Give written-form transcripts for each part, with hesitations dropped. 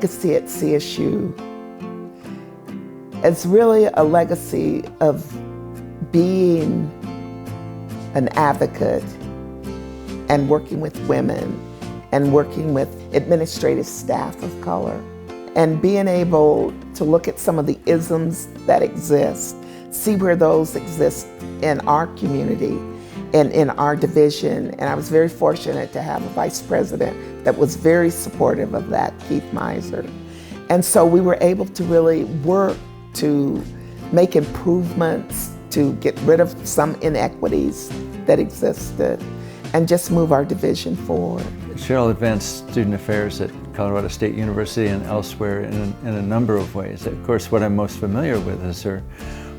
legacy at CSU is really a legacy of being an advocate and working with women and working with administrative staff of color and being able to look at some of the isms that exist, see where those exist in our community and in our division. And I was very fortunate to have a vice president that was very supportive of that, Keith Miser. And so we were able to really work to make improvements, to get rid of some inequities that existed, and just move our division forward. Cheryl advanced student affairs at Colorado State University and elsewhere in a number of ways. Of course, what I'm most familiar with is her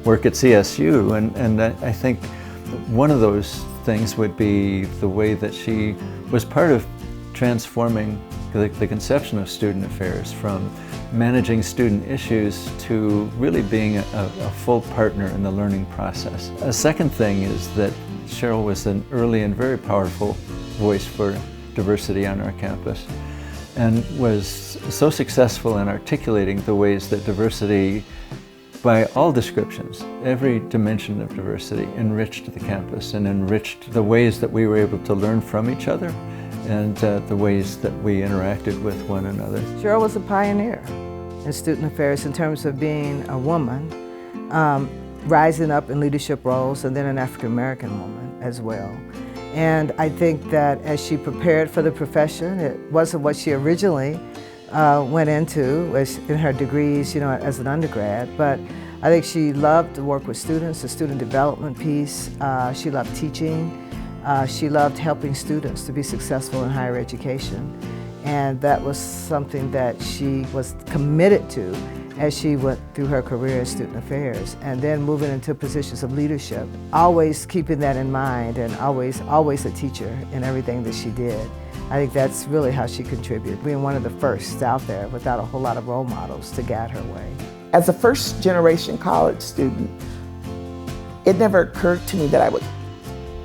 work at CSU, and I think one of those things would be the way that she was part of transforming the conception of student affairs from managing student issues to really being a full partner in the learning process. A second thing is that Cheryl was an early and very powerful voice for diversity on our campus and was so successful in articulating the ways that diversity, by all descriptions, every dimension of diversity, enriched the campus and enriched the ways that we were able to learn from each other and the ways that we interacted with one another. Cheryl was a pioneer in student affairs in terms of being a woman, rising up in leadership roles, and then an African-American woman as well. And I think that as she prepared for the profession, it wasn't what she originally went into in her degrees, as an undergrad, but I think she loved to work with students, the student development piece. She loved teaching. She loved helping students to be successful in higher education. And that was something that she was committed to as she went through her career in student affairs, and then moving into positions of leadership, always keeping that in mind and always a teacher in everything that she did. I think that's really how she contributed, being one of the first out there without a whole lot of role models to guide her way. As a first-generation college student, it never occurred to me that I would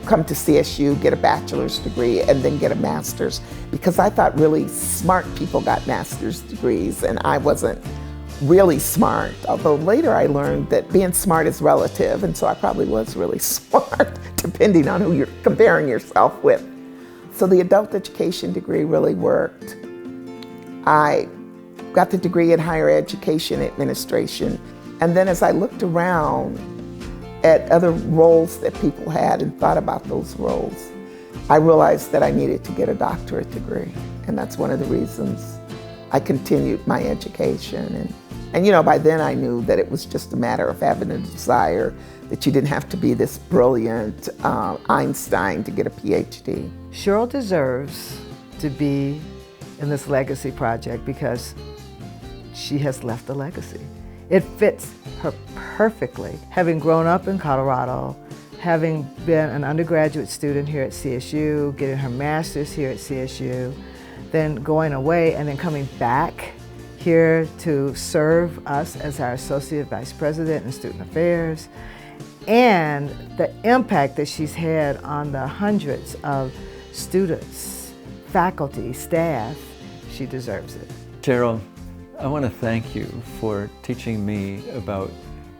come to CSU, get a bachelor's degree, and then get a master's, because I thought really smart people got master's degrees, and I wasn't really smart, although later I learned that being smart is relative, and so I probably was really smart, depending on who you're comparing yourself with. So the adult education degree really worked. I got the degree in higher education administration, and then as I looked around at other roles that people had and thought about those roles, I realized that I needed to get a doctorate degree, and that's one of the reasons I continued my education. And by then I knew that it was just a matter of having a desire, that you didn't have to be this brilliant Einstein to get a PhD. Cheryl deserves to be in this legacy project because she has left a legacy. It fits her perfectly. Having grown up in Colorado, having been an undergraduate student here at CSU, getting her master's here at CSU, then going away and then coming back here to serve us as our Associate Vice President in Student Affairs, and the impact that she's had on the hundreds of students, faculty, staff, she deserves it. Cheryl, I want to thank you for teaching me about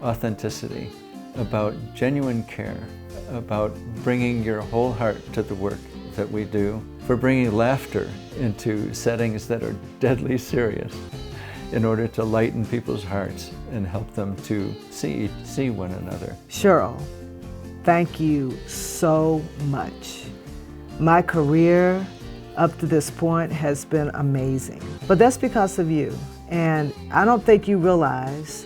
authenticity, about genuine care, about bringing your whole heart to the work that we do, for bringing laughter into settings that are deadly serious in order to lighten people's hearts and help them to see one another. Cheryl, thank you so much. My career up to this point has been amazing, but that's because of you. And I don't think you realize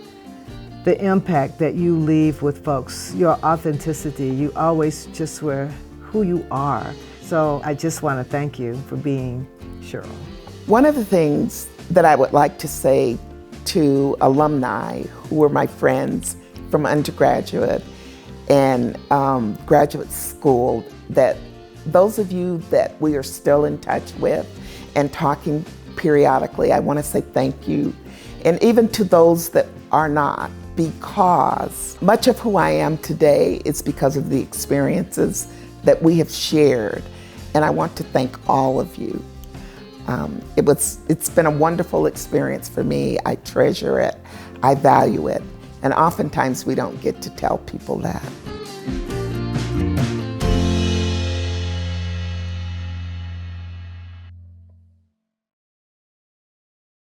the impact that you leave with folks, your authenticity. You always just were who you are. So I just want to thank you for being Cheryl. One of the things that I would like to say to alumni who were my friends from undergraduate and graduate school, that those of you that we are still in touch with and talking periodically, I want to say thank you. And even to those that are not, because much of who I am today is because of the experiences that we have shared. And I want to thank all of you. It's been a wonderful experience for me. I treasure it, I value it, and oftentimes we don't get to tell people that.